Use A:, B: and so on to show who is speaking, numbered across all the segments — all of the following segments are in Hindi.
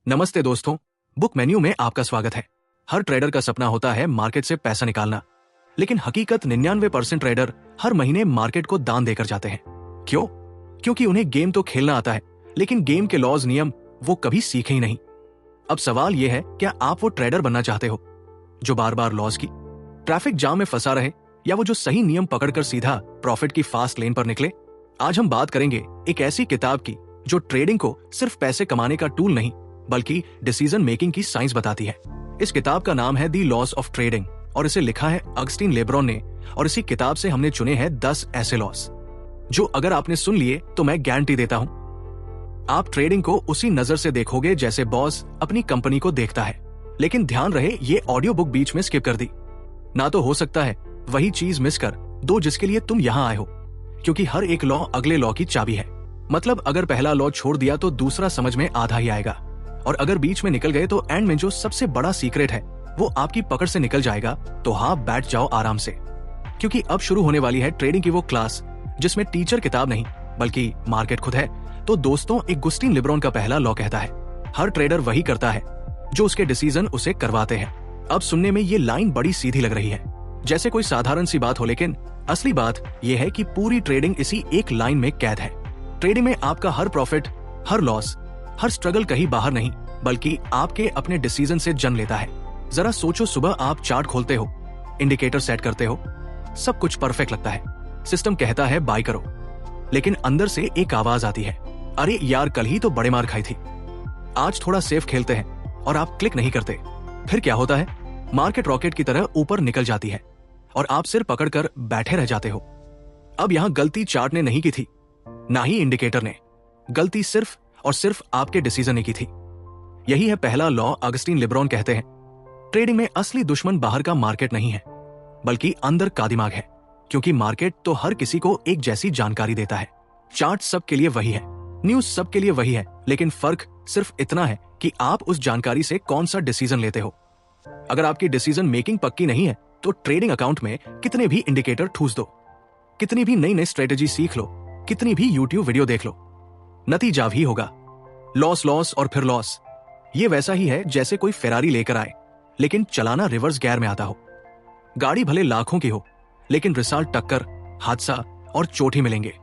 A: नमस्ते दोस्तों, बुक मेन्यू में आपका स्वागत है। हर ट्रेडर का सपना होता है मार्केट से पैसा निकालना, लेकिन हकीकत 99% ट्रेडर हर महीने मार्केट को दान देकर जाते हैं। क्यों? क्योंकि उन्हें गेम तो खेलना आता है, लेकिन गेम के लॉज नियम वो कभी सीखे ही नहीं। अब सवाल यह है, क्या आप वो ट्रेडर बनना चाहते हो जो बार बार लॉस की ट्रैफिक जाम में फंसा रहे, या वो जो सही नियम पकड़कर सीधा प्रॉफिट की फास्ट लेन पर निकले? आज हम बात करेंगे एक ऐसी किताब की जो ट्रेडिंग को सिर्फ पैसे कमाने का टूल नहीं बल्कि डिसीजन मेकिंग की साइंस बताती है। इस किताब का नाम है द लॉस ऑफ ट्रेडिंग और इसे लिखा है अगस्टीन लेब्रॉन ने। और इसी किताब से हमने चुने हैं 10 ऐसे लॉस जो अगर आपने सुन लिए तो मैं गारंटी देता हूं आप ट्रेडिंग को उसी नजर से देखोगे जैसे बॉस अपनी कंपनी को देखता है। लेकिन ध्यान रहे, ये ऑडियो बुक बीच में स्किप कर दी ना तो हो सकता है वही चीज मिस कर दो जिसके लिए तुम यहां आए हो, क्योंकि हर एक लॉ अगले लॉ की चाबी है। मतलब अगर पहला लॉ छोड़ दिया तो दूसरा समझ में आधा ही आएगा, और अगर बीच में निकल गए तो एंड में जो सबसे बड़ा सीक्रेट है वो आपकी पकड़ से निकल जाएगा। तो हाँ, बैठ जाओ आराम से, क्योंकि अब शुरू होने वाली है ट्रेडिंग की वो क्लास जिसमें टीचर किताब नहीं बल्कि मार्केट खुद है। तो दोस्तों, अगस्टीन लेब्रॉन का पहला लॉ कहता है, हर ट्रेडर वही करता है जो उसके डिसीजन उसे करवाते हैं। अब सुनने में ये लाइन बड़ी सीधी लग रही है, जैसे कोई साधारण सी बात हो, लेकिन असली बात यह है कि पूरी ट्रेडिंग इसी एक लाइन में कैद है। ट्रेडिंग में आपका हर प्रॉफिट, हर लॉस, हर स्ट्रगल कहीं बाहर नहीं बल्कि आपके अपने डिसीजन से जन्म लेता है। जरा सोचो, सुबह आप चार्ट खोलते हो, इंडिकेटर सेट करते हो, सब कुछ परफेक्ट लगता है, सिस्टम कहता है बाय करो, लेकिन अंदर से एक आवाज आती है, अरे यार कल ही तो बड़े मार खाई थी, आज थोड़ा सेफ खेलते हैं, और आप क्लिक नहीं करते। फिर क्या होता है? मार्केट रॉकेट की तरह ऊपर निकल जाती है और आप सिर पकड़कर बैठे रह जाते हो। अब यहां गलती चार्ट ने नहीं की थी, ना ही इंडिकेटर ने, गलती सिर्फ और सिर्फ आपके डिसीजन ने की थी। यही है पहला लॉ। अगस्टीन लेब्रॉन कहते हैं, ट्रेडिंग में असली दुश्मन बाहर का मार्केट नहीं है बल्कि अंदर का दिमाग है, क्योंकि मार्केट तो हर किसी को एक जैसी जानकारी देता है। चार्ट सबके लिए वही है, न्यूज सबके लिए वही है, लेकिन फर्क सिर्फ इतना है कि आप उस जानकारी से कौन सा डिसीजन लेते हो। अगर आपकी डिसीजन मेकिंग पक्की नहीं है तो ट्रेडिंग अकाउंट में कितने भी इंडिकेटर ठूस दो, कितनी भी नई नई स्ट्रेटेजी सीख लो, कितनी भी यूट्यूब वीडियो देख लो, नतीजा भी होगा लॉस, लॉस और फिर लॉस। ये वैसा ही है जैसे कोई फेरारी लेकर आए लेकिन चलाना रिवर्स गियर में आता हो। गाड़ी भले लाखों की हो, लेकिन रिजल्ट टक्कर, हादसा और चोट ही मिलेंगे।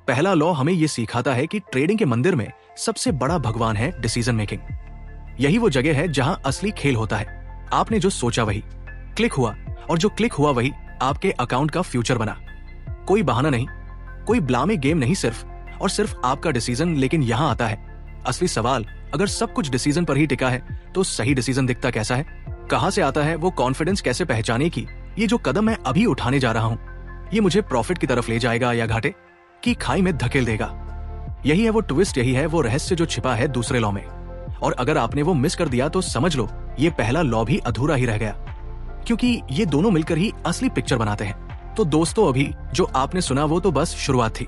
A: पहला लॉ हमें यह सिखाता है कि ट्रेडिंग के मंदिर में सबसे बड़ा भगवान है डिसीजन मेकिंग। यही वो जगह है जहां असली खेल होता है। आपने जो सोचा वही क्लिक हुआ, और जो क्लिक हुआ वही आपके अकाउंट का फ्यूचर बना। कोई बहाना नहीं, कोई ब्लामे गेम नहीं, सिर्फ और सिर्फ आपका डिसीजन। लेकिन यहां आता है असली सवाल, अगर सब कुछ डिसीजन पर ही टिका है तो सही डिसीजन दिखता कैसा है? कहां से आता है वो कॉन्फिडेंस? कैसे पहचाने कि ये जो कदम मैं अभी उठाने जा रहा हूं ये मुझे प्रॉफिट की तरफ ले जाएगा या घाटे की खाई में धकेल देगा? यही है वो ट्विस्ट, यही है वो रहस्य जो छिपा है दूसरे लॉ में। और अगर आपने वो मिस कर दिया तो समझ लो ये पहला लॉ भी अधूरा ही रह गया, क्योंकि ये दोनों मिलकर ही असली पिक्चर बनाते हैं। तो दोस्तों, अभी जो आपने सुना वो तो बस शुरुआत थी।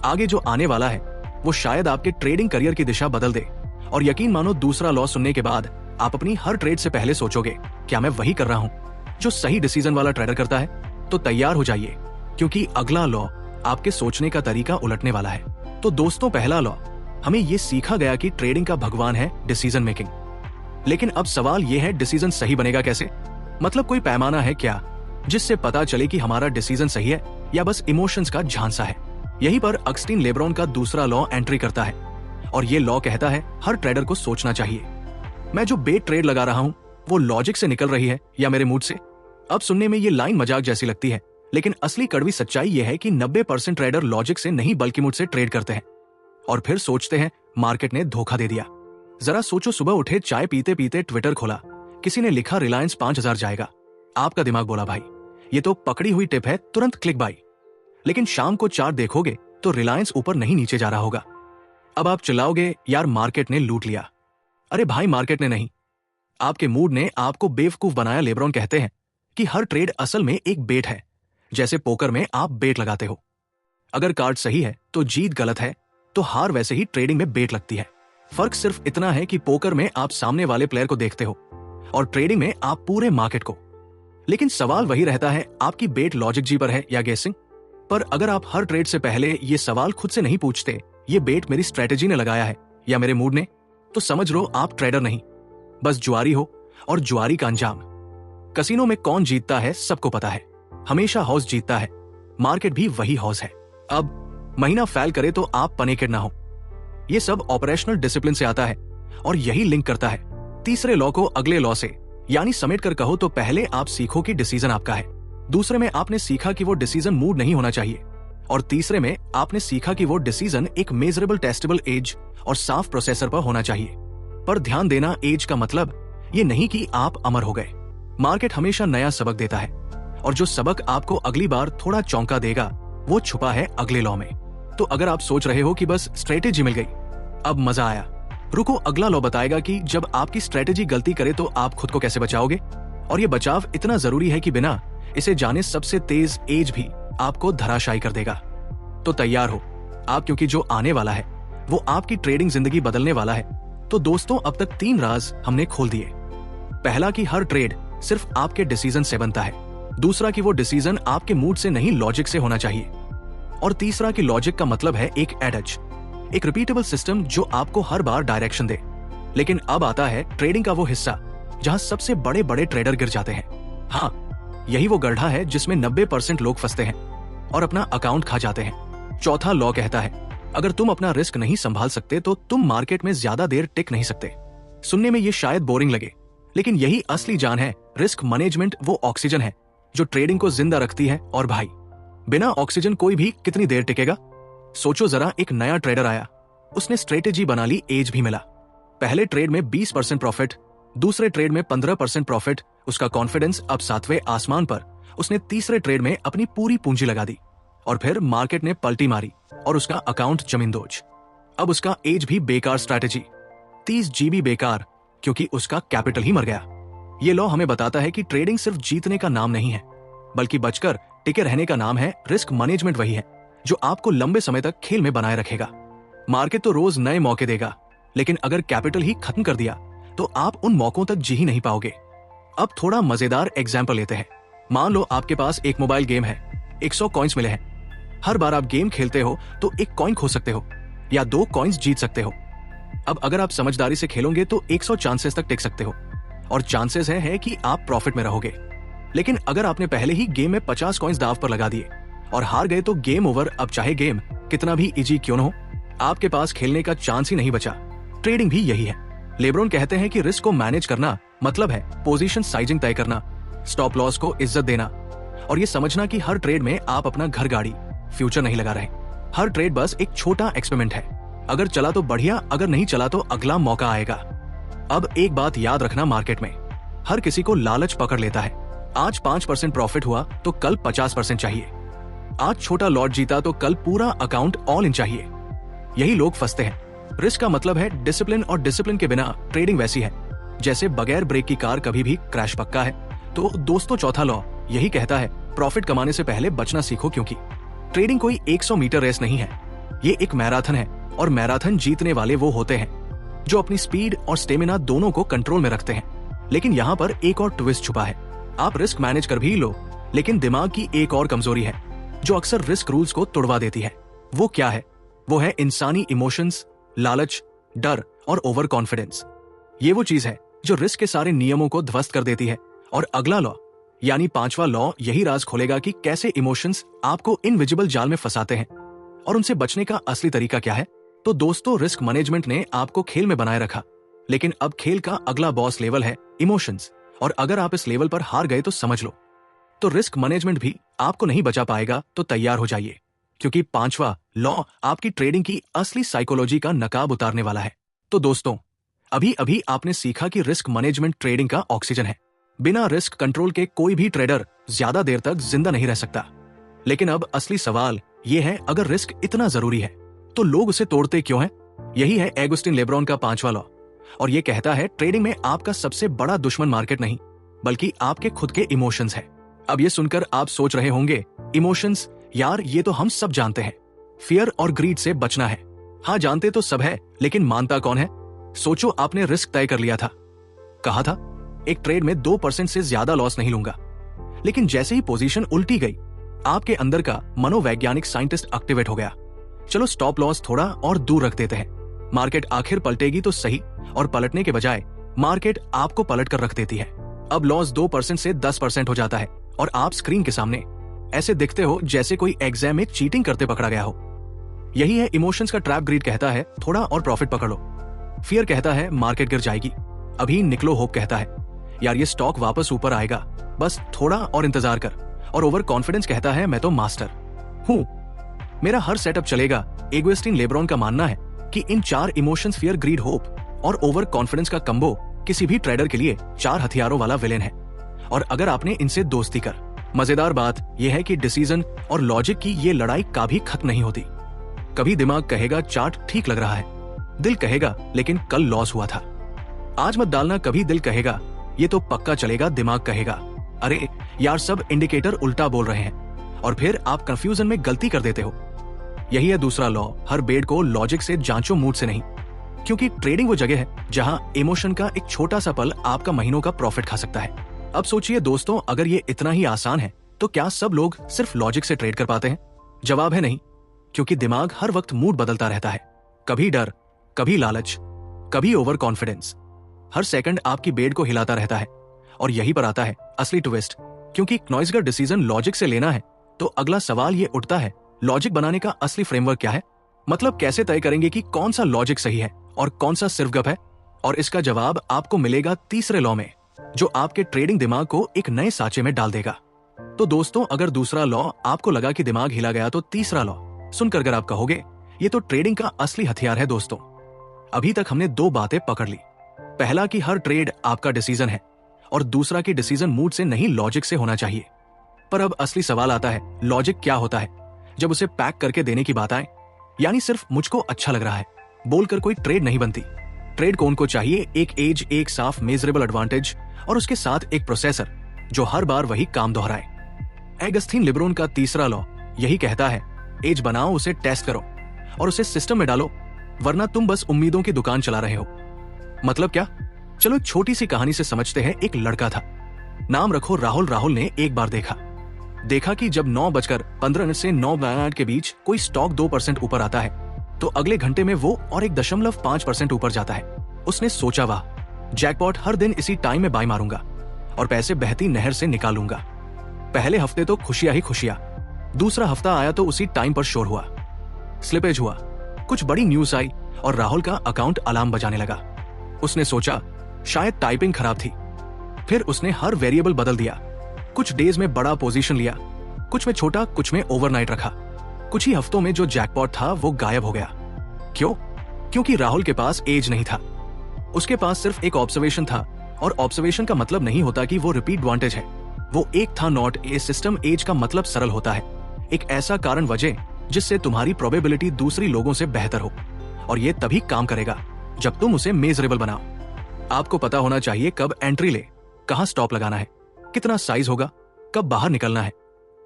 A: आगे जो आने वाला है वो शायद आपके ट्रेडिंग करियर की दिशा बदल दे। और यकीन मानो, दूसरा लॉ सुनने के बाद आप अपनी हर ट्रेड से पहले सोचोगे, क्या मैं वही कर रहा हूं जो सही डिसीजन वाला ट्रेडर करता है? तो तैयार हो जाइए, क्योंकि अगला लॉ आपके सोचने का तरीका उलटने वाला है। तो दोस्तों, पहला लॉ हमें यह सीखा गया कि ट्रेडिंग का भगवान है डिसीजन मेकिंग। लेकिन अब सवाल यह है, डिसीजन सही बनेगा कैसे? मतलब कोई पैमाना है क्या जिससे पता चले कि हमारा डिसीजन सही है या बस इमोशंस का झांसा है? यहीं पर अगस्टीन लेब्रॉन का दूसरा लॉ एंट्री करता है, और ये लॉ कहता है हर ट्रेडर को सोचना चाहिए, मैं जो बेट ट्रेड लगा रहा हूं वो लॉजिक से निकल रही है या मेरे मूड से? अब सुनने में ये लाइन मजाक जैसी लगती है, लेकिन असली कड़वी सच्चाई यह है कि 90% ट्रेडर लॉजिक से नहीं बल्कि मूड से ट्रेड करते हैं, और फिर सोचते हैं मार्केट ने धोखा दे दिया। जरा सोचो, सुबह उठे, चाय पीते पीते ट्विटर खोला, किसी ने लिखा रिलायंस 5000 जाएगा। आपका दिमाग बोला भाई ये तो पकड़ी हुई टिप है, तुरंत क्लिक बाई। लेकिन शाम को चार्ट देखोगे तो रिलायंस ऊपर नहीं नीचे जा रहा होगा। अब आप चिल्लाओगे, यार मार्केट ने लूट लिया। अरे भाई, मार्केट ने नहीं, आपके मूड ने आपको बेवकूफ बनाया। लेब्रॉन कहते हैं कि हर ट्रेड असल में एक बेट है, जैसे पोकर में आप बेट लगाते हो। अगर कार्ड सही है तो जीत, गलत है तो हार, वैसे ही ट्रेडिंग में बेट लगती है। फर्क सिर्फ इतना है कि पोकर में आप सामने वाले प्लेयर को देखते हो और ट्रेडिंग में आप पूरे मार्केट को। लेकिन सवाल वही रहता है, आपकी बेट लॉजिक जी पर है या गेसिंग पर? अगर आप हर ट्रेड से पहले ये सवाल खुद से नहीं पूछते, ये बेट मेरी स्ट्रेटेजी ने लगाया है या मेरे मूड ने, तो समझ लो आप ट्रेडर नहीं, बस जुआरी हो। और जुआरी का अंजाम, कसिनो में कौन जीतता है सबको पता है, हमेशा हाउस जीतता है, मार्केट भी वही हाउस है। अब महीना फेल करे तो आप पनेकेड ना हो। ये सब ऑपरेशनल डिसिप्लिन से आता है और यही लिंक करता है तीसरे लॉ को अगले लॉ से। यानी समेट कर कहो तो पहले आप सीखो कि डिसीजन आपका है, दूसरे में आपने सीखा कि वो डिसीजन मूड नहीं होना चाहिए, और तीसरे में आपने सीखा कि वो डिसीजन एक मेजरेबल टेस्टेबल एज और साफ प्रोसेसर पर होना चाहिए। पर ध्यान देना, एज का मतलब ये नहीं कि आप अमर हो गए। मार्केट हमेशा नया सबक देता है, और जो सबक आपको अगली बार थोड़ा चौंका देगा वो छुपा है अगले लॉ में। तो अगर आप सोच रहे हो कि बस स्ट्रेटेजी मिल गई, अब मजा आया, रुको, अगला लॉ बताएगा कि जब आपकी स्ट्रेटेजी गलती करे तो आप खुद को कैसे बचाओगे। और ये बचाव इतना जरूरी है कि बिना इसे जाने सबसे तेज एज भी आपको धराशायी कर देगा। तो तैयार हो आप, क्योंकि जो आने वाला है वो आपकी ट्रेडिंग जिंदगी बदलने वाला है। तो दोस्तों, अब तक 3 राज हमने खोल दिए। पहला कि हर ट्रेड सिर्फ आपके डिसीजन से बनता है, दूसरा कि वो डिसीजन आपके मूड से नहीं लॉजिक से होना चाहिए, और तीसरा कि लॉजिक का मतलब है एक एडज, एक रिपीटेबल सिस्टम जो आपको हर बार डायरेक्शन दे। लेकिन अब आता है ट्रेडिंग का वो हिस्सा जहां सबसे बड़े बड़े ट्रेडर गिर जाते हैं। हाँ, यही वो गड्ढा है जिसमें 90% लोग फंसते हैं और अपना अकाउंट खा जाते हैं। चौथा लॉ कहता है, अगर तुम अपना रिस्क नहीं संभाल सकते तो तुम मार्केट में ज्यादा देर टिक नहीं सकते। सुनने में ये शायद बोरिंग लगे, लेकिन यही असली जान है। रिस्क मैनेजमेंट वो ऑक्सीजन है जो ट्रेडिंग को जिंदा रखती है। और भाई, बिना ऑक्सीजन कोई भी कितनी देर टिकेगा। सोचो जरा, एक नया ट्रेडर आया, उसने स्ट्रेटेजी बना ली, एज भी मिला, पहले ट्रेड में 20% प्रॉफिट, दूसरे ट्रेड में 15% प्रॉफिट, उसका कॉन्फिडेंस अब 7वें आसमान पर। उसने तीसरे ट्रेड में अपनी पूरी पूंजी लगा दी और फिर मार्केट ने पलटी मारी और उसका अकाउंट जमींदोज। अब उसका एज भी बेकार, स्ट्रैटेजी 30 GB बेकार, क्योंकि उसका कैपिटल ही मर गया। ये लॉ हमें बताता है कि ट्रेडिंग सिर्फ जीतने का नाम नहीं है, बल्कि बचकर टिके रहने का नाम है। रिस्क मैनेजमेंट वही है जो आपको लंबे समय तक खेल में बनाए रखेगा। मार्केट तो रोज नए मौके देगा, लेकिन अगर कैपिटल ही खत्म कर दिया तो आप उन मौकों तक जी ही नहीं पाओगे। अब थोड़ा मजेदार एग्जाम्पल लेते हैं। मान लो आपके पास एक मोबाइल गेम है, 100 कॉइन्स मिले हैं। हर बार आप गेम खेलते हो तो एक कॉइन खो सकते हो या 2 कॉइन्स जीत सकते हो। अब अगर आप समझदारी से खेलोगे तो 100 चांसेस तक टिक सकते हो और चांसेस है कि आप प्रॉफिट में रहोगे। लेकिन अगर आपने पहले ही गेम में 50 कॉइन्स दाव पर लगा दिए और हार गए तो गेम ओवर। अब चाहे गेम कितना भी इजी क्यों न हो, आपके पास खेलने का चांस ही नहीं बचा। ट्रेडिंग भी यही है। लेब्रोन कहते हैं कि रिस्क को मैनेज करना मतलब है पोजीशन साइजिंग तय करना, स्टॉप लॉस को इज्जत देना, और ये समझना कि हर ट्रेड में आप अपना घर गाड़ी फ्यूचर नहीं लगा रहे। हर ट्रेड बस एक छोटा एक्सपेरिमेंट है। अगर चला तो बढ़िया, अगर नहीं चला तो अगला मौका आएगा। अब एक बात याद रखना, मार्केट में हर किसी को लालच पकड़ लेता है। आज 5% प्रॉफिट हुआ तो कल 50% चाहिए, आज छोटा लॉट जीता तो कल पूरा अकाउंट ऑल इन चाहिए। यही लोग फंसते हैं। रिस्क का मतलब है डिसिप्लिन, और डिसिप्लिन के बिना ट्रेडिंग वैसी है जैसे बगैर ब्रेक की कार, कभी भी क्रैश पक्का है। तो दोस्तों, चौथा लॉ यही कहता है, प्रॉफिट कमाने से पहले बचना सीखो, क्योंकि ट्रेडिंग कोई 100 मीटर रेस नहीं है, ये एक मैराथन है। और मैराथन जीतने वाले वो होते हैं जो अपनी स्पीड और स्टेमिना दोनों को कंट्रोल में रखते हैं। लेकिन यहाँ पर एक और ट्विस्ट छुपा है। आप रिस्क मैनेज कर भी लो, लेकिन दिमाग की एक और कमजोरी है जो अक्सर रिस्क रूल्स को तोड़वा देती है। वो क्या है? वो है इंसानी इमोशंस, लालच, डर और ओवर कॉन्फिडेंस। ये वो चीज है जो रिस्क के सारे नियमों को ध्वस्त कर देती है। और अगला लॉ यानी 5वां लॉ यही राज खोलेगा कि कैसे इमोशंस आपको इनविजिबल जाल में फंसाते हैं और उनसे बचने का असली तरीका क्या है। तो दोस्तों, रिस्क मैनेजमेंट ने आपको खेल में बनाए रखा, लेकिन अब खेल का अगला बॉस लेवल है इमोशंस। और अगर आप इस लेवल पर हार गए तो समझ लो, तो रिस्क मैनेजमेंट भी आपको नहीं बचा पाएगा। तो तैयार हो जाइए, क्योंकि 5वां लॉ आपकी ट्रेडिंग की असली साइकोलॉजी का नकाब उतारने वाला है। तो दोस्तों, अभी अभी आपने सीखा कि रिस्क मैनेजमेंट ट्रेडिंग का ऑक्सीजन है। बिना रिस्क कंट्रोल के कोई भी ट्रेडर ज्यादा देर तक जिंदा नहीं रह सकता। लेकिन अब असली सवाल यह है, अगर रिस्क इतना जरूरी है तो लोग उसे तोड़ते क्यों हैं? यही है एगुस्टिन लेब्रॉन का 5वां लॉ, और यह कहता है ट्रेडिंग में आपका सबसे बड़ा दुश्मन मार्केट नहीं, बल्कि आपके खुद के इमोशंस है। अब ये सुनकर आप सोच रहे होंगे, इमोशंस? यार, ये तो हम सब जानते हैं, फियर और ग्रीड से बचना है। हाँ, जानते तो सब है, लेकिन मानता कौन है? सोचो, आपने रिस्क तय कर लिया था, कहा था एक ट्रेड में 2% से ज्यादा लॉस नहीं लूंगा, लेकिन जैसे ही पोजीशन उल्टी गई, आपके अंदर का मनोवैज्ञानिक साइंटिस्ट एक्टिवेट हो गया। चलो स्टॉप लॉस थोड़ा और दूर रख देते हैं, मार्केट आखिर पलटेगी तो सही, और पलटने के बजाय मार्केट आपको पलट कर रख देती है। अब लॉस 2% से 10% हो जाता है और आप स्क्रीन के सामने ऐसे दिखते हो जैसे कोई एग्जाम में चीटिंग करते पकड़ा गया हो। यही है इमोशंस का ट्रैप। ग्रीड कहता है थोड़ा और प्रॉफिट पकड़ लो, फियर कहता है मार्केट गिर जाएगी, अभी निकलो होप कहता है यार ये स्टॉक वापस ऊपर आएगा, बस थोड़ा और इंतजार कर, और ओवर कॉन्फिडेंस कहता है मैं तो मास्टर हूं, मेरा हर सेटअप चलेगा। एगोइस्टिन लेब्रॉन का मानना है कि इन 4 इमोशंस फियर, ग्रीड, होप और ओवर कॉन्फिडेंस का कंबो किसी भी ट्रेडर के लिए 4 हथियारों वाला विलेन है, और अगर आपने इनसे दोस्ती कर। मजेदार बात यह है कि डिसीजन और लॉजिक की ये लड़ाई कभी खत्म नहीं होती। कभी दिमाग कहेगा चार्ट ठीक लग रहा है, दिल कहेगा लेकिन कल लॉस हुआ था, आज मत डालना। कभी दिल कहेगा ये तो पक्का चलेगा, दिमाग कहेगा अरे यार सब इंडिकेटर उल्टा बोल रहे हैं, और फिर आप कंफ्यूजन में गलती कर देते हो। यही है दूसरा लॉ, हर बेट को लॉजिक से जांचो, मूड से नहीं, क्योंकि ट्रेडिंग वो जगह है जहां इमोशन का एक छोटा सा पल आपका महीनों का प्रॉफिट खा सकता है। अब सोचिए दोस्तों, अगर ये इतना ही आसान है तो क्या सब लोग सिर्फ लॉजिक से ट्रेड कर पाते हैं? जवाब है नहीं, क्योंकि दिमाग हर वक्त मूड बदलता रहता है, कभी डर, कभी लालच, कभी ओवर कॉन्फिडेंस। हर सेकंड आपकी बेट को हिलाता रहता है, और यही पर आता है असली ट्विस्ट। क्योंकि नॉइज़गर डिसीजन लॉजिक से लेना है तो अगला सवाल ये उठता है, लॉजिक बनाने का असली फ्रेमवर्क क्या है? मतलब कैसे तय करेंगे कि कौन सा लॉजिक सही है और कौन सा सिर्फ गप है? और इसका जवाब आपको मिलेगा तीसरे लॉ में, जो आपके ट्रेडिंग दिमाग को एक नए साँचे में डाल देगा। तो दोस्तों, अगर दूसरा लॉ आपको लगा कि दिमाग हिला गया, तो तीसरा लॉ सुनकर अगर आप कहोगे ये तो ट्रेडिंग का असली हथियार है। दोस्तों, अभी तक हमने 2 बातें पकड़ ली। पहला कि हर ट्रेड आपका डिसीजन है, और दूसरा कि डिसीजन मूड से नहीं लॉजिक से होना चाहिए। पर अब असली सवाल आता है, लॉजिक क्या होता है? जब उसे पैक करके देने की बात आए, यानी सिर्फ मुझको अच्छा लग रहा है बोलकर कोई ट्रेड नहीं बनती। ट्रेड को उनको चाहिए एक एज, एक साफ मेजरेबल एडवांटेज, और उसके साथ एक प्रोसेसर जो हर बार वही काम दोहराए। एगस्टीन लेब्रॉन का तीसरा लॉ यही कहता है, एज बनाओ, उसे टेस्ट करो और उसे सिस्टम में डालो, वरना तुम बस उम्मीदों की दुकान चला रहे हो। मतलब क्या? चलो एक छोटी सी कहानी से समझते हैं। एक लड़का था, नाम रखो राहुल। राहुल ने एक बार देखा कि जब 9:15 से 9 के बीच कोई स्टॉक 2% ऊपर आता है, तो अगले घंटे में वो और 1.5% ऊपर जाता है। उसने सोचा, वाह जैकपॉट, हर दिन इसी टाइम में बाय मारूंगा और पैसे बहती नहर से निकालूंगा। पहले हफ्ते तो खुशियां ही खुशियां। दूसरा हफ्ता आया तो उसी टाइम पर शोर हुआ, स्लिपेज हुआ, कुछ बड़ी न्यूज आई और राहुल का अकाउंट अलार्म बजाने लगा। उसने सोचा शायद टाइपिंग खराब थी। फिर उसने हर वेरिएबल बदल दिया, कुछ डेज में बड़ा पोजीशन लिया, कुछ में छोटा, कुछ में ओवरनाइट रखा। कुछ ही हफ्तों में जो जैकपॉट था वो गायब हो गया। क्यों? क्योंकि राहुल के पास एज नहीं था, उसके पास सिर्फ एक ऑब्जर्वेशन था, और ऑब्जर्वेशन का मतलब नहीं होता कि वो रिपीट एडवांटेज है। वो एक था नॉट ए सिस्टम। एज का मतलब सरल होता है, एक ऐसा कारण वजह जिससे तुम्हारी प्रोबेबिलिटी दूसरी लोगों से बेहतर हो, और ये तभी काम करेगा जब तुम उसे मेजरेबल बनाओ। आपको पता होना चाहिए कब एंट्री ले, कहां स्टॉप लगाना है, कितना साइज होगा, कब बाहर निकलना है,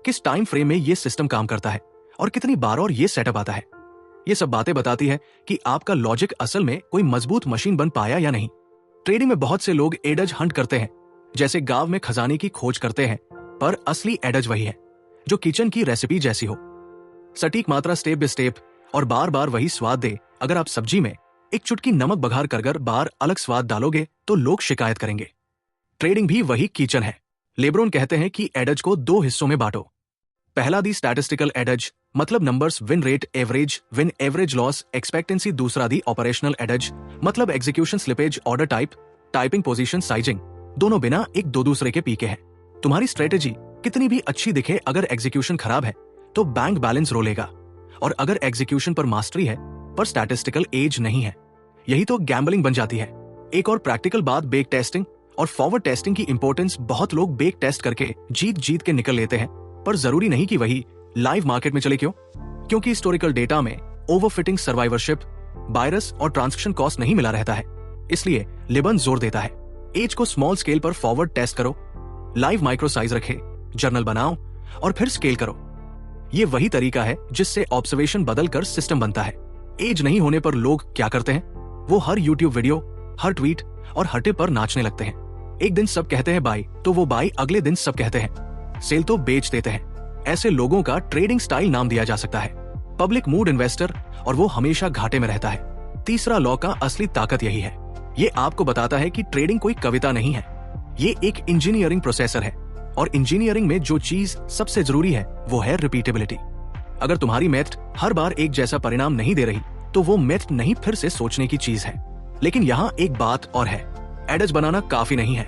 A: किस टाइम फ्रेम में ये सिस्टम काम करता है और कितनी बार और ये सेटअप आता है। ये सब बातें बताती है कि आपका लॉजिक असल में कोई मजबूत मशीन बन पाया या नहीं। ट्रेडिंग में बहुत से लोग एडज हंट करते हैं, जैसे गांव में खजाने की खोज करते हैं, पर असली एडज वही है जो किचन की रेसिपी जैसी हो, सटीक मात्रा, स्टेप बाय स्टेप, और बार बार वही स्वाद दे। अगर आप सब्जी में एक चुटकी नमक बघार कर बार अलग स्वाद डालोगे तो लोग शिकायत करेंगे। ट्रेडिंग भी वही किचन है। लेब्रॉन कहते हैं कि एडज को 2 हिस्सों में बांटो। पहला दी स्टैटिस्टिकल एडज, मतलब numbers, win rate, average win, average loss, expectancy. दूसरा दी ऑपरेशनल एडज, मतलब execution, slippage, order type, typing, position, sizing. दोनों बिना एक दूसरे के पीके हैं। तुम्हारी स्ट्रेटेजी कितनी भी अच्छी दिखे, अगर एग्जीक्यूशन खराब है तो बैंक बैलेंस रोलेगा, और अगर एग्जीक्यूशन पर मास्टरी है पर स्टैटिस्टिकल एज नहीं है, यही तो गैम्बलिंग बन जाती है। एक और प्रैक्टिकल बात, बेक टेस्टिंग और फॉरवर्ड टेस्टिंग की इंपॉर्टेंस। बहुत लोग बेक टेस्ट करके जीत के निकल लेते हैं, पर जरूरी नहीं कि वही लाइव मार्केट में चले। क्यों? क्योंकि हिस्टोरिकल डेटा में ओवरफिटिंग, सर्वाइवरशिप, बायरस और ट्रांजैक्शन कॉस्ट नहीं मिला रहता है। इसलिए लिबन जोर देता है, एज को स्मॉल स्केल पर फॉरवर्ड टेस्ट करो, लाइव माइक्रो साइज रखे, जर्नल बनाओ और फिर स्केल करो। ये वही तरीका है जिससे ऑब्जर्वेशन बदलकर सिस्टम बनता है। एज नहीं होने पर लोग क्या करते हैं? वो हर यूट्यूब वीडियो, हर ट्वीट और हर टिप पर नाचने लगते हैं। एक दिन सब कहते हैं बाय, तो वो बाय, अगले दिन सब कहते हैं सेल, तो बेच देते हैं। ऐसे लोगों का ट्रेडिंग स्टाइल नाम दिया जा सकता है पब्लिक मूड इन्वेस्टर, और वो हमेशा घाटे में रहता है। तीसरा लॉ का असली ताकत यही है। ये आपको बताता है कि ट्रेडिंग कोई कविता नहीं है, ये एक इंजीनियरिंग प्रोसेसर है। और इंजीनियरिंग में जो चीज सबसे जरूरी है वो है रिपीटेबिलिटी। अगर तुम्हारी मेथड हर बार एक जैसा परिणाम नहीं दे रही तो वो मेथड नहीं, फिर से सोचने की चीज है। लेकिन यहाँ एक बात और है, एडज बनाना काफी नहीं है,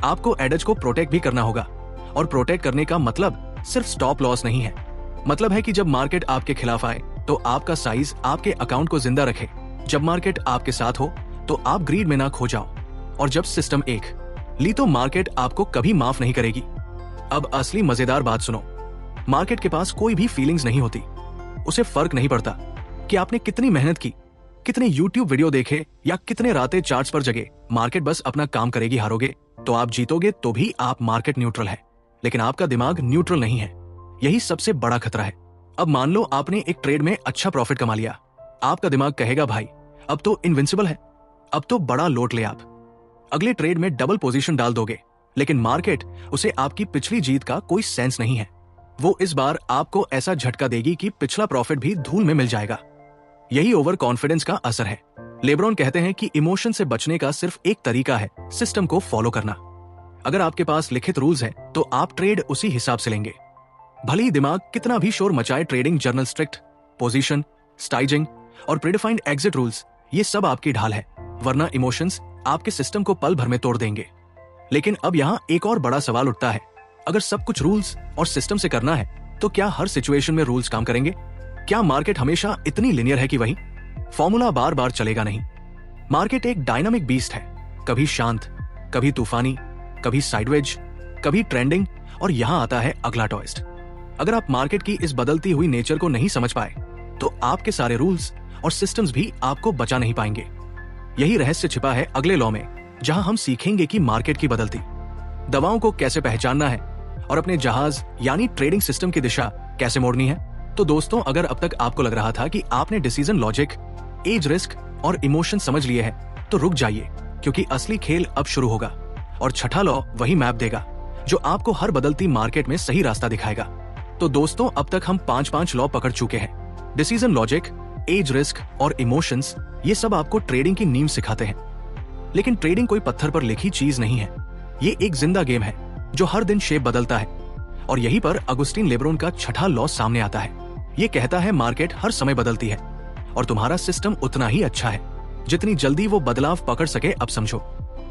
A: आपको एडज को प्रोटेक्ट भी करना होगा। और प्रोटेक्ट करने का मतलब सिर्फ स्टॉप लॉस नहीं है, मतलब है कि जब मार्केट आपके खिलाफ आए तो आपका साइज आपके अकाउंट को जिंदा रखे। जब मार्केट आपके साथ हो तो आप ग्रीड में ना खो जाओ। और जब सिस्टम एक ली तो मार्केट आपको कभी माफ नहीं करेगी। अब असली मजेदार बात सुनो, मार्केट के पास कोई भी फीलिंग्स नहीं होती। उसे फर्क नहीं पड़ता कि आपने कितनी मेहनत की, कितने यूट्यूब वीडियो देखे या कितने रातें चार्ट्स पर जगे। मार्केट बस अपना काम करेगी। हारोगे तो आप, जीतोगे तो भी आप। मार्केट न्यूट्रल है लेकिन आपका दिमाग न्यूट्रल नहीं है। यही सबसे बड़ा खतरा है। अब मान लो आपने एक ट्रेड में अच्छा प्रॉफिट कमा लिया, आपका दिमाग कहेगा भाई अब तो इनविंसिबल है, अब तो बड़ा लोट ले आप। अगले ट्रेड में डबल पोजीशन डाल दोगे, लेकिन मार्केट उसे आपकी पिछली जीत का कोई सेंस नहीं है। वो इस बार आपको ऐसा झटका देगी कि पिछला प्रॉफिट भी धूल में मिल जाएगा। यही ओवर कॉन्फिडेंस का असर है। लेब्रॉन कहते हैं कि इमोशन से बचने का सिर्फ एक तरीका है, सिस्टम को फॉलो करना। अगर आपके पास लिखित रूल्स हैं तो आप ट्रेड उसी हिसाब से लेंगे। भले ही दिमाग कितना भी शोर मचाए, ट्रेडिंग जर्नल, स्ट्रिक्ट पोजीशन, स्टाइजिंग और प्रीडिफाइंड एग्जिट रूल्स, ये सब आपकी ढाल है, वरना इमोशंस आपके सिस्टम को पल भर में तोड़ देंगे। लेकिन अब यहाँ एक और बड़ा सवाल उठता है, अगर सब कुछ रूल्स और सिस्टम से करना है तो क्या हर सिचुएशन में रूल्स काम करेंगे? क्या मार्केट हमेशा इतनी लिनियर है कि वही फॉर्मूला बार बार चलेगा? नहीं। मार्केट एक डायनामिक बीस्ट है, कभी शांत, कभी तूफानी, कभी साइडवेज, कभी ट्रेंडिंग। और यहाँ आता है अगला ट्विस्ट। अगर आप मार्केट की इस बदलती हुई नेचर को नहीं समझ पाए तो आपके सारे रूल्स और सिस्टम्स भी आपको बचा नहीं पाएंगे। यही रहस्य छिपा है अगले लॉ में, जहां हम सीखेंगे कि मार्केट की बदलती दवाओं को कैसे पहचानना है और अपने जहाज यानी ट्रेडिंग सिस्टम की दिशा कैसे मोड़नी है। तो दोस्तों, अगर अब तक आपको लग रहा था कि आपने डिसीजन लॉजिक, एज, रिस्क और इमोशन समझ लिए हैं, तो रुक जाइए, क्योंकि असली खेल अब शुरू होगा। और छठा लॉ वही मैप देगा जो आपको हर बदलती मार्केट में सही रास्ता दिखाएगा। तो दोस्तों, अब तक हम 5 लॉ पकड़ चुके हैं। डिसीजन लॉजिक, एज, रिस्क और इमोशंस, ये सब आपको ट्रेडिंग की नींव सिखाते हैं। लेकिन ट्रेडिंग कोई पत्थर पर लिखी चीज नहीं है, ये एक जिंदा गेम है जो हर दिन शेप बदलता है। और यहीं पर अगुस्टीन लेब्रोन का छठा लॉ सामने आता है। ये कहता है मार्केट हर समय बदलती है और तुम्हारा सिस्टम उतना ही अच्छा है जितनी जल्दी वो बदलाव पकड़ सके। अब समझो,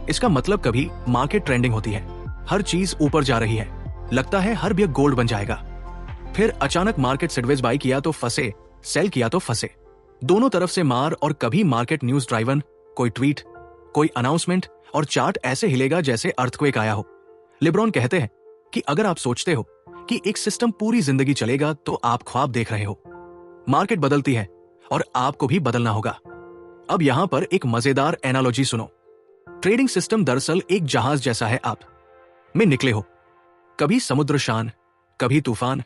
A: इसका मतलब कभी मार्केट ट्रेंडिंग होती है, हर चीज ऊपर जा रही है, लगता है हर बियर गोल्ड बन जाएगा। फिर अचानक मार्केट सिडवेज बाई किया तो फंसे, सेल किया तो फंसे, दोनों तरफ से मार। और कभी मार्केट न्यूज ड्राइवन, कोई ट्वीट, कोई अनाउंसमेंट और चार्ट ऐसे हिलेगा जैसे अर्थक्वेक आया हो। लेब्रॉन कहते हैं कि अगर आप सोचते हो कि एक सिस्टम पूरी जिंदगी चलेगा तो आप ख्वाब देख रहे हो। मार्केट बदलती है और आपको भी बदलना होगा। अब यहां पर एक मजेदार एनालॉजी सुनो। ट्रेडिंग सिस्टम दरअसल एक जहाज जैसा है, आप में निकले हो। कभी समुद्र शान, कभी तूफान,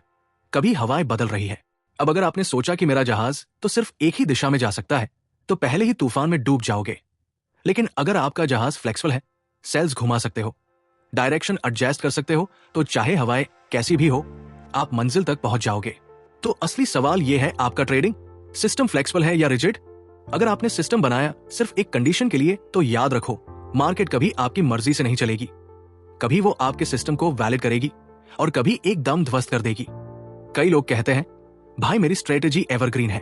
A: कभी हवाएं बदल रही है। अब अगर आपने सोचा कि मेरा जहाज तो सिर्फ एक ही दिशा में जा सकता है, तो पहले ही तूफान में डूब जाओगे। लेकिन अगर आपका जहाज फ्लेक्सिबल है, सेल्स घुमा सकते हो, डायरेक्शन एडजस्ट कर सकते हो, तो चाहे हवाएं कैसी भी हो, आप मंजिल तक पहुंच जाओगे। तो असली सवाल यह है, आपका ट्रेडिंग सिस्टम फ्लेक्सिबल है या रिजिड? अगर आपने सिस्टम बनाया सिर्फ एक कंडीशन के लिए, तो याद रखो, मार्केट कभी आपकी मर्जी से नहीं चलेगी। कभी वो आपके सिस्टम को वैलिड करेगी और कभी एकदम ध्वस्त कर देगी। कई लोग कहते हैं भाई मेरी स्ट्रेटेजी एवरग्रीन है,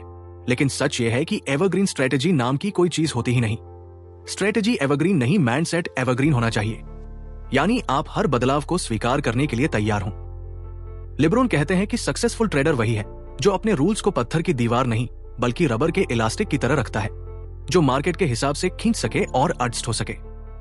A: लेकिन सच ये है कि एवरग्रीन स्ट्रेटेजी नाम की कोई चीज होती ही नहीं। स्ट्रेटेजी एवरग्रीन नहीं, माइंडसेट एवरग्रीन होना चाहिए, यानी आप हर बदलाव को स्वीकार करने के लिए तैयार हों। लेब्रोन कहते हैं कि सक्सेसफुल ट्रेडर वही है जो अपने रूल्स को पत्थर की दीवार नहीं बल्कि रबर के इलास्टिक की तरह रखता है, जो मार्केट के हिसाब से खींच सके और एडजस्ट हो सके।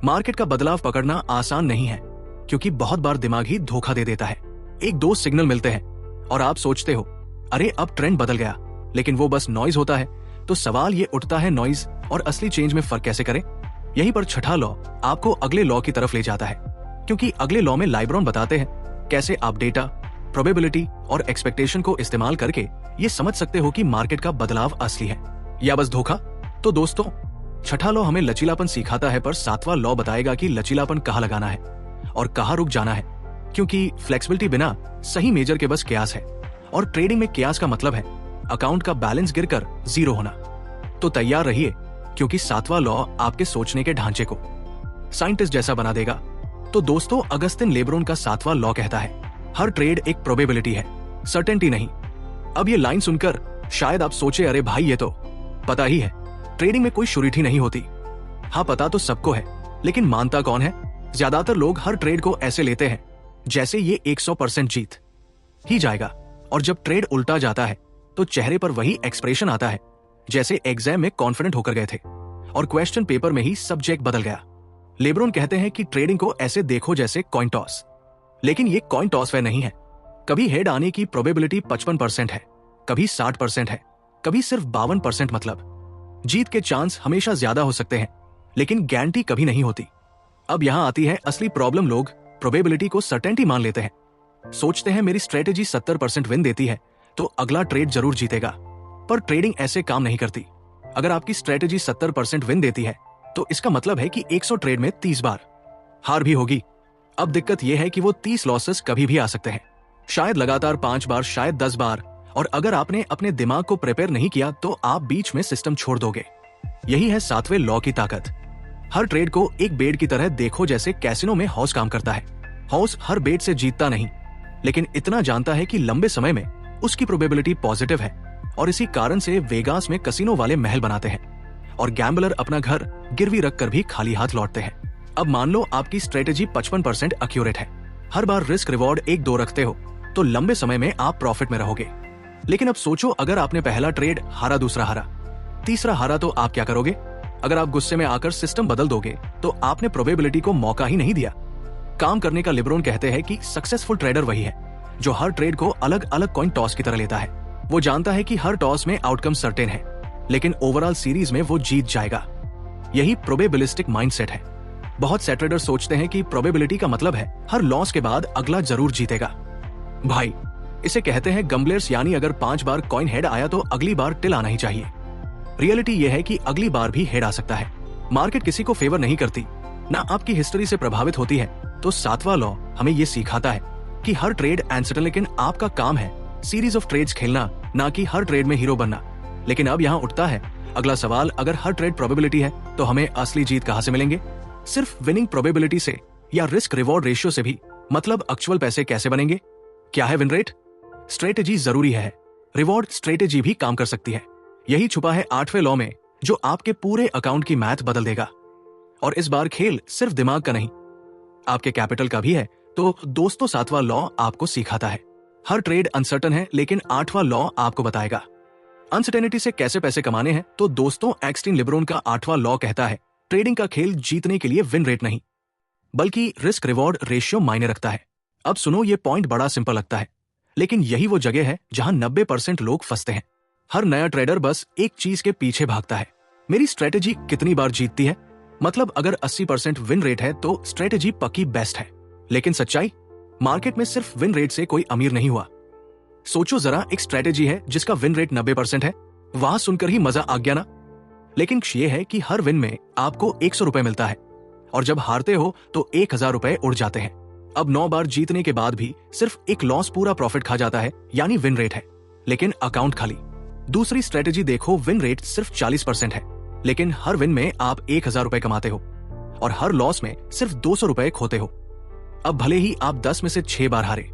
A: मार्केट का बदलाव पकड़ना आसान नहीं है, क्योंकि बहुत बार दिमाग ही धोखा दे देता है। एक दो सिग्नल मिलते हैं और आप सोचते हो अरे अब ट्रेंड बदल गया, लेकिन वो बस नॉइज होता है। तो सवाल ये उठता है, नॉइज और असली चेंज में फर्क कैसे करें? यहीं पर छठा लॉ आपको अगले लॉ की तरफ ले जाता है, क्योंकि अगले लॉ में लेब्रोन बताते हैं कैसे आप डेटा, प्रोबेबिलिटी और एक्सपेक्टेशन को इस्तेमाल करके ये समझ सकते हो कि मार्केट का बदलाव असली है या बस धोखा। तो दोस्तों, छठा लॉ हमें लचीलापन सिखाता है, पर सातवां लॉ बताएगा कि लचीलापन कहाँ लगाना है और कहाँ रुक जाना है, क्योंकि फ्लेक्सिबिलिटी बिना सही मेजर के बस कयास है, और ट्रेडिंग में कयास का मतलब है अकाउंट का बैलेंस गिरकर जीरो होना। तो तैयार रहिए, क्योंकि सातवां लॉ आपके सोचने के ढांचे को साइंटिस्ट जैसा बना देगा। तो दोस्तों, अगस्तिन लेब्रोन का सातवां लॉ कहता है, हर ट्रेड एक प्रोबेबिलिटी है, सर्टेनिटी नहीं। अब ये लाइन सुनकर शायद आप सोचे, अरे भाई ये तो पता ही है, ट्रेडिंग में कोई श्योरिटी नहीं होती। हाँ, पता तो सबको है, लेकिन मानता कौन है? ज्यादातर लोग हर ट्रेड को ऐसे लेते हैं जैसे ये 100% जीत ही जाएगा, और जब ट्रेड उल्टा जाता है तो चेहरे पर वही एक्सप्रेशन आता है जैसे एग्जाम में कॉन्फिडेंट होकर गए थे और क्वेश्चन पेपर में ही सब्जेक्ट बदल गया। लेब्रोन कहते हैं कि ट्रेडिंग को ऐसे देखो जैसे कॉइन टॉस, लेकिन ये कॉइन टॉस वे नहीं है। कभी हेड आने की प्रोबेबिलिटी 55% है, कभी 60% है, कभी सिर्फ 52%। मतलब जीत के चांस हमेशा ज्यादा हो सकते हैं, लेकिन गारंटी कभी नहीं होती। अब यहां आती है असली प्रॉब्लम। लोग प्रोबेबिलिटी को सर्टेनिटी मान लेते हैं। सोचते हैं मेरी स्ट्रेटेजी 70% विन देती है तो अगला ट्रेड जरूर जीतेगा, पर ट्रेडिंग ऐसे काम नहीं करती। अगर आपकी स्ट्रेटेजी 70% विन देती है तो इसका मतलब है कि 100 ट्रेड में 30 बार हार भी होगी। अब दिक्कत यह है कि वो 30 लॉसेस कभी भी आ सकते हैं, शायद लगातार 5 बार, शायद 10 बार। और अगर आपने अपने दिमाग को प्रिपेयर नहीं किया तो आप बीच में सिस्टम छोड़ दोगे। यही है सातवें लॉ की ताकत। हर ट्रेड को एक बेट की तरह देखो जैसे कैसीनो में हाउस काम करता है। हाउस हर बेट से जीतता नहीं, लेकिन इतना जानता है कि लंबे समय में उसकी प्रोबेबिलिटी पॉजिटिव है, और इसी कारण से वेगास में कसिनो वाले महल बनाते हैं और गैम्बलर अपना घर गिरवी रखकर भी खाली हाथ लौटते हैं। अब मान लो आपकी स्ट्रेटेजी 55% एक्यूरेट है, हर बार रिस्क रिवॉर्ड 1-2 रखते हो तो लंबे समय में आप प्रॉफिट में रहोगे। लेकिन अब सोचो, अगर आपने पहला ट्रेड हारा, दूसरा हारा, तीसरा हारा, तो आप क्या करोगे? अगर आप गुस्से में आकर सिस्टम बदल दोगे तो आपने प्रोबेबिलिटी को मौका ही नहीं दिया काम करने का। लेब्रोन कहते हैं कि सक्सेसफुल ट्रेडर वही है जो हर ट्रेड को अलग अलग कॉइन टॉस की तरह लेता है। वो जानता है कि हर टॉस में आउटकम सर्टेन है, लेकिन ओवरऑल सीरीज में वो जीत जाएगा। यही प्रोबेबिलिस्टिक माइंडसेट है। बहुत से ट्रेडर सोचते हैं कि प्रोबेबिलिटी का मतलब है हर लॉस के बाद अगला जरूर जीतेगा। भाई, इसे कहते हैं गम्बलर्स, यानी अगर 5 बार कॉइन हेड आया तो अगली बार टिल आना ही चाहिए। रियलिटी यह है कि अगली बार भी हेड आ सकता है। मार्केट किसी को फेवर नहीं करती, ना आपकी हिस्ट्री से प्रभावित होती है। तो सातवां लॉ हमें यह सिखाता है कि हर ट्रेड अनसर्टेन, लेकिन आपका काम है सीरीज ऑफ ट्रेड्स खेलना, ना कि हर ट्रेड में हीरो बनना। लेकिन अब यहाँ उठता है अगला सवाल, अगर हर ट्रेड प्रोबेबिलिटी है तो हमें असली जीत कहां से मिलेंगे? सिर्फ विनिंग प्रोबेबिलिटी से या रिस्क रिवॉर्ड रेशियो से भी? मतलब एक्चुअल पैसे कैसे बनेंगे? क्या है विन रेट? स्ट्रेटेजी जरूरी है, रिवॉर्ड स्ट्रेटेजी भी काम कर सकती है। यही छुपा है 8वें लॉ में, जो आपके पूरे अकाउंट की मैथ बदल देगा। और इस बार खेल सिर्फ दिमाग का नहीं, आपके कैपिटल का भी है। तो दोस्तों, 7वां लॉ आपको सिखाता है हर ट्रेड अनसर्टन है, लेकिन 8वां लॉ आपको बताएगा अनसर्टेनिटी से कैसे पैसे कमाने हैं। तो दोस्तों, अगस्टिन लेब्रोन का 8वां लॉ कहता है ट्रेडिंग का खेल जीतने के लिए विन रेट नहीं, बल्कि रिस्क रिवॉर्ड रेशियो मायने रखता है। अब सुनो, ये पॉइंट बड़ा सिंपल लगता है, लेकिन यही वो जगह है जहां 90% लोग फंसते हैं। हर नया ट्रेडर बस एक चीज के पीछे भागता है, मेरी स्ट्रेटेजी कितनी बार जीतती है। मतलब अगर 80% विन रेट है तो स्ट्रेटेजी पक्की बेस्ट है। लेकिन सच्चाई, मार्केट में सिर्फ विन रेट से कोई अमीर नहीं हुआ। सोचो जरा, एक स्ट्रेटेजी है जिसका विन रेट 90% है, वहां सुनकर ही मजा आ गया ना। लेकिन ये है कि हर विन में आपको 100 रुपए मिलता है, और जब हारते हो तो 1000 रुपए उड़ जाते हैं। अब 9 बार जीतने के बाद भी सिर्फ एक लॉस पूरा प्रॉफिट खा जाता है, यानी विन रेट है, लेकिन अकाउंट खाली। दूसरी स्ट्रेटेजी देखो, विन रेट सिर्फ 40% है, लेकिन हर विन में आप 1000 रुपए कमाते हो और हर लॉस में सिर्फ 200 रुपए खोते हो। अब भले ही आप 10 में से 6 बार हारे,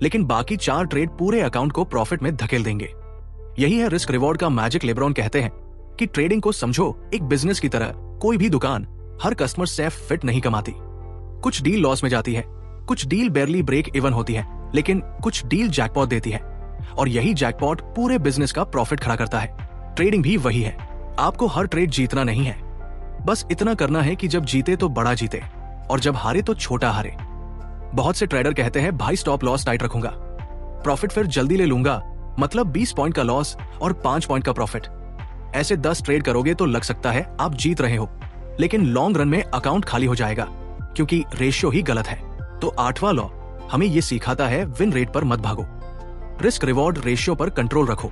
A: लेकिन बाकी 4 ट्रेड पूरे अकाउंट को प्रॉफिट में धकेल देंगे। यही है रिस्क रिवॉर्ड का मैजिक। लेब्रोन कहते हैं कि ट्रेडिंग को समझो एक बिजनेस की तरह। कोई भी दुकान हर कस्टमर से फिट नहीं कमाती। कुछ डील लॉस में जाती है, कुछ डील बेरली ब्रेक इवन होती है, लेकिन कुछ डील जैकपॉट देती है, और यही जैकपॉट पूरे बिजनेस का प्रॉफिट खड़ा करता है। ट्रेडिंग भी वही है। आपको हर ट्रेड जीतना नहीं है, बस इतना करना है कि जब जीते तो बड़ा जीते और जब हारे तो छोटा हारे। बहुत से ट्रेडर कहते हैं भाई स्टॉप लॉस टाइट रखूंगा, प्रॉफिट फिर जल्दी ले लूंगा। मतलब 20 पॉइंट का लॉस और 5 पॉइंट का प्रॉफिट। ऐसे 10 ट्रेड करोगे तो लग सकता है आप जीत रहे हो, लेकिन लॉन्ग रन में अकाउंट खाली हो जाएगा, क्योंकि रेशियो ही गलत है। तो 8वां लॉ हमें ये सिखाता है विन रेट पर मत भागो, रिस्क रिवॉर्ड रेशियो पर कंट्रोल रखो।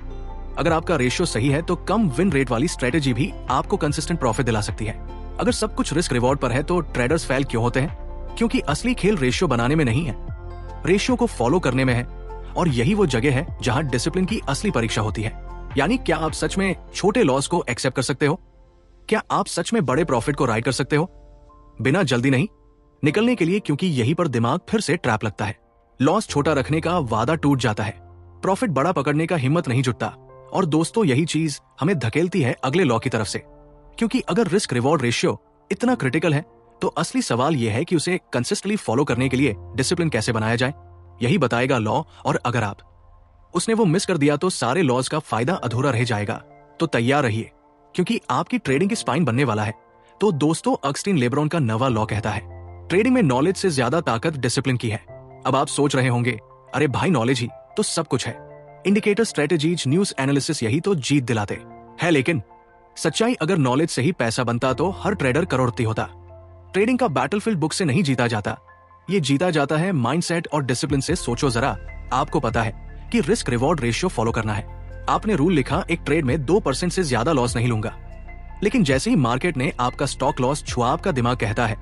A: अगर आपका रेशियो सही है तो कम विन रेट वाली स्ट्रेटेजी भी आपको कंसिस्टेंट प्रॉफिट दिला सकती है। अगर सब कुछ रिस्क रिवॉर्ड पर है तो ट्रेडर्स फेल क्यों होते हैं? क्योंकि असली खेल रेशियो बनाने में नहीं है, रेशियो को फॉलो करने में है। और यही वो जगह है जहां डिसिप्लिन की असली परीक्षा होती है। यानी क्या आप सच में छोटे लॉस को एक्सेप्ट कर सकते हो? क्या आप सच में बड़े प्रॉफिट को राइड कर सकते हो? बिना जल्दी नहीं, निकलने के लिए, क्योंकि यहीं पर दिमाग फिर से ट्रैप लगता है। लॉस छोटा रखने का वादा टूट जाता है, प्रॉफिट बड़ा पकड़ने का हिम्मत नहीं जुटता, और दोस्तों यही चीज हमें धकेलती है अगले लॉ की तरफ से। क्योंकि अगर रिस्क रिवॉर्ड रेशियो इतना क्रिटिकल है तो असली सवाल यह है कि उसे कंसिस्टेंटली फॉलो करने के लिए डिसिप्लिन कैसे बनाया जाए। यही बताएगा लॉ, और अगर आप उसने वो मिस कर दिया तो सारे लॉज का फायदा अधूरा रह जाएगा। तो तैयार रहिए, क्योंकि आपकी ट्रेडिंग की स्पाइन बनने वाला है। तो दोस्तों, अगस्टिन लेब्रॉन का नवा लॉ कहता है, ट्रेडिंग में नॉलेज से ज्यादा ताकत डिसिप्लिन की है। अब आप सोच रहे होंगे, अरे भाई नॉलेज ही तो सब कुछ है, इंडिकेटर, स्ट्रेटेजीज, न्यूज एनालिसिस यही तो जीत दिलाते हैं। लेकिन सच्चाई, अगर नॉलेज से ही पैसा बनता तो हर ट्रेडर करोड़पति होता। ट्रेडिंग का बैटलफील्ड बुक से नहीं जीता जाता, ये जीता जाता है माइंडसेट और डिसिप्लिन से। सोचो जरा, आपको पता है कि रिस्क रिवॉर्ड रेशियो फॉलो करना है। आपने रूल लिखा, एक ट्रेड में 2% से ज्यादा लॉस नहीं लूंगा। लेकिन जैसे ही मार्केट ने आपका स्टॉक लॉस छुआ, आपका दिमाग कहता है,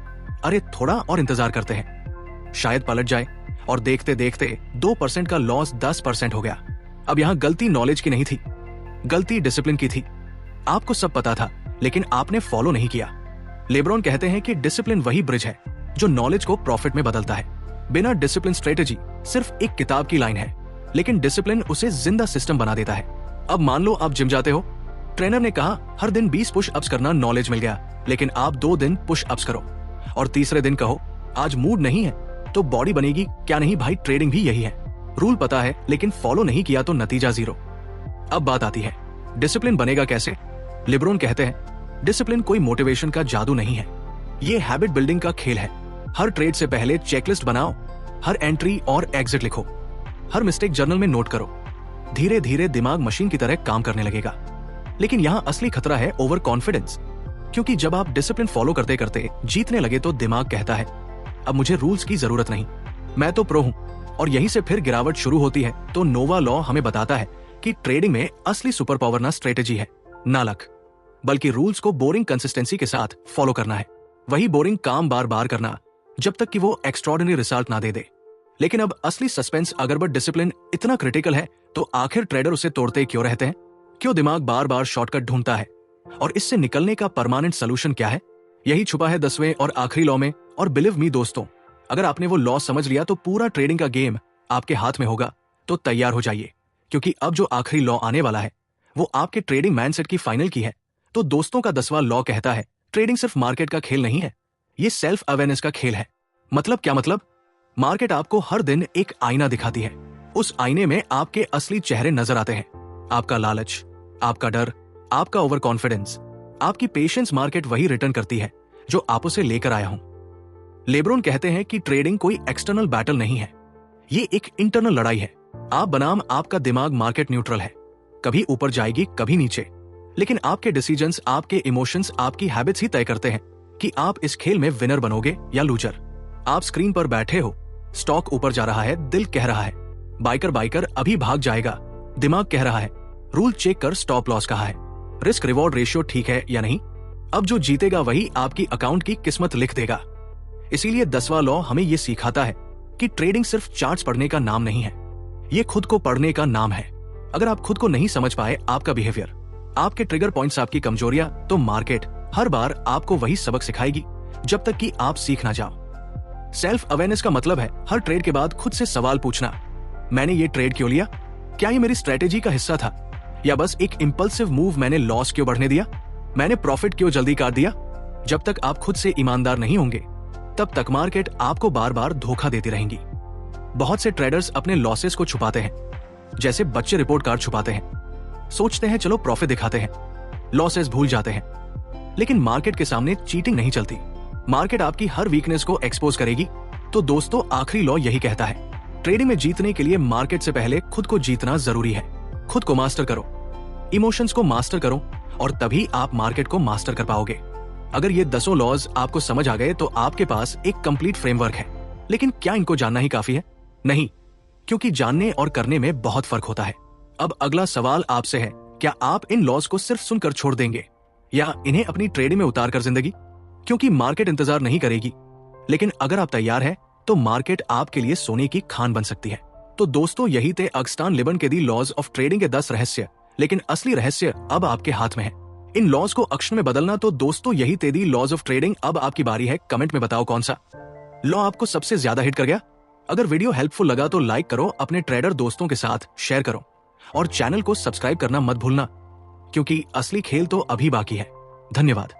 A: अरे थोड़ा और इंतजार करते हैं, शायद पलट जाए। और देखते देखते 2% का लॉस 10% हो गया। अब यहाँ गलती नॉलेज की नहीं थी, गलती डिसिप्लिन की थी। आपको सब पता था, लेकिन आपने फॉलो नहीं किया। लेब्रॉन कहते हैं कि डिसिप्लिन वही ब्रिज है जो नॉलेज को प्रॉफिट में बदलता है। बिना डिसिप्लिन स्ट्रेटेजी सिर्फ एक किताब की लाइन है, लेकिन डिसिप्लिन उसे जिंदा सिस्टम बना देता है। अब मान लो आप जिम जाते हो, ट्रेनर ने कहा हर दिन 20 पुश अप्स करना, नॉलेज मिल गया। लेकिन आप 2 दिन पुश अप्स करो और तीसरे दिन कहो आज मूड नहीं है, तो बॉडी बनेगी क्या? नहीं भाई, ट्रेडिंग भी यही है। रूल पता है लेकिन फॉलो नहीं किया तो नतीजा जीरो। अब बात आती है, डिसिप्लिन बनेगा कैसे? लेब्रॉन कहते हैं, डिसिप्लिन कोई मोटिवेशन का जादू नहीं है, ये हैबिट बिल्डिंग का खेल है। हर ट्रेड से पहले चेकलिस्ट बनाओ, हर एंट्री और एग्जिट लिखो, हर मिस्टेक जर्नल में नोट करो। धीरे धीरे दिमाग मशीन की तरह काम करने लगेगा। लेकिन यहाँ असली खतरा है ओवर कॉन्फिडेंस, क्योंकि जब आप डिसिप्लिन फॉलो करते करते जीतने लगे तो दिमाग कहता है अब मुझे रूल्स की जरूरत नहीं, मैं तो प्रो हूं, और यहीं से फिर गिरावट शुरू होती है। तो नोवा लॉ हमें बताता है कि ट्रेडिंग में असली सुपर पावर ना स्ट्रेटेजी है, ना लक, बल्कि रूल्स को बोरिंग कंसिस्टेंसी के साथ फॉलो करना है। वही बोरिंग काम बार बार करना जब तक कि वो एक्स्ट्रॉर्डिनरी रिजल्ट ना दे दे। लेकिन अब असली सस्पेंस, अगर वो डिसिप्लिन इतना क्रिटिकल है तो आखिर ट्रेडर उसे तोड़ते क्यों रहते हैं? क्यों दिमाग बार बार शॉर्टकट ढूंढता है? और इससे निकलने का परमानेंट सोल्यूशन क्या है? यही छुपा है 10वें और आखिरी लॉ में। और बिलीव मी दोस्तों, अगर आपने वो लॉ समझ लिया तो पूरा ट्रेडिंग का गेम आपके हाथ में होगा। तो तैयार हो जाइए, क्योंकि अब जो आखिरी लॉ आने वाला है वो आपके ट्रेडिंग माइंडसेट की फाइनल की है। तो दोस्तों का 10वां लॉ कहता है, ट्रेडिंग सिर्फ मार्केट का खेल नहीं है, ये सेल्फ अवेयरनेस का खेल है। मतलब क्या मतलब? मार्केट आपको हर दिन एक आईना दिखाती है। उस आईने में आपके असली चेहरे नजर आते हैं, आपका लालच, आपका डर, आपका ओवर कॉन्फिडेंस, आपकी पेशेंस। मार्केट वही रिटर्न करती है जो आप उसे लेकर आया हूं। लेब्रॉन कहते हैं कि ट्रेडिंग कोई एक्सटर्नल बैटल नहीं है, ये एक इंटरनल लड़ाई है। आप बनाम आपका दिमाग मार्केट न्यूट्रल है, कभी ऊपर जाएगी कभी नीचे। लेकिन आपके डिसीजंस, आपके इमोशंस, आपकी हैबिट्स ही तय करते हैं कि आप इस खेल में विनर बनोगे या लूजर। आप स्क्रीन पर बैठे हो, स्टॉक ऊपर जा रहा है, दिल कह रहा है बाइकर अभी भाग जाएगा, दिमाग कह रहा है रूल चेक कर, स्टॉप लॉस कहा है, रिस्क रिवॉर्ड रेशियो ठीक है या नहीं। अब जो जीतेगा वही आपकी अकाउंट की किस्मत लिख देगा। इसीलिए 10वां लॉ हमें यह सिखाता है कि ट्रेडिंग सिर्फ चार्ट्स पढ़ने का नाम नहीं है, ये खुद को पढ़ने का नाम है। अगर आप खुद को नहीं समझ पाए, आपका बिहेवियर, आपके ट्रिगर पॉइंट्स, आपकी कमजोरियां, तो मार्केट हर बार आपको वही सबक सिखाएगी जब तक कि आप सीख ना जाओ। सेल्फ अवेयरनेस का मतलब है हर ट्रेड के बाद खुद से सवाल पूछना, मैंने ये ट्रेड क्यों लिया? क्या ये मेरी स्ट्रेटेजी का हिस्सा था, या बस एक इंपल्सिव मूव? मैंने लॉस क्यों बढ़ने दिया? मैंने प्रॉफिट क्यों जल्दी काट दिया? जब तक आप खुद से ईमानदार नहीं होंगे, तब तक मार्केट आपको बार बार धोखा देती रहेंगी। बहुत से ट्रेडर्स अपने लॉसेस को छुपाते हैं, जैसे बच्चे रिपोर्ट कार्ड छुपाते हैं। सोचते हैं चलो प्रॉफिट दिखाते हैं, लॉसेस भूल जाते हैं। लेकिन मार्केट के सामने चीटिंग नहीं चलती, मार्केट आपकी हर वीकनेस को एक्सपोज करेगी। तो दोस्तों, आखिरी लॉ यही कहता है, ट्रेडिंग में जीतने के लिए मार्केट से पहले खुद को जीतना जरूरी है। खुद को मास्टर करो, इमोशंस को मास्टर करो, और तभी आप मार्केट को मास्टर कर पाओगे। अगर ये 10 लॉज आपको समझ आ गए तो आपके पास एक कंप्लीट फ्रेमवर्क है। लेकिन क्या इनको जानना ही काफी है? नहीं, क्योंकि जानने और करने में बहुत फर्क होता है। अब अगला सवाल आपसे है, क्या आप इन लॉज को सिर्फ सुनकर छोड़ देंगे या इन्हें अपनी ट्रेडिंग में उतार कर जिंदगी? क्योंकि मार्केट इंतजार नहीं करेगी, लेकिन अगर आप तैयार हैं तो मार्केट आपके लिए सोने की खान बन सकती है। तो दोस्तों, यही थे अगस्टान लिबन के दी लॉज ऑफ ट्रेडिंग के 10 रहस्य। लेकिन असली रहस्य अब आपके हाथ में है। इन लॉज को अक्षर में बदलना। तो दोस्तों यही थे दी लॉज ऑफ ट्रेडिंग। अब आपकी बारी है, कमेंट में बताओ कौन सा लॉ आपको सबसे ज्यादा हिट कर गया। अगर वीडियो हेल्पफुल लगा तो लाइक करो, अपने ट्रेडर दोस्तों के साथ शेयर करो और चैनल को सब्सक्राइब करना मत भूलना, क्योंकि असली खेल तो अभी बाकी है। धन्यवाद।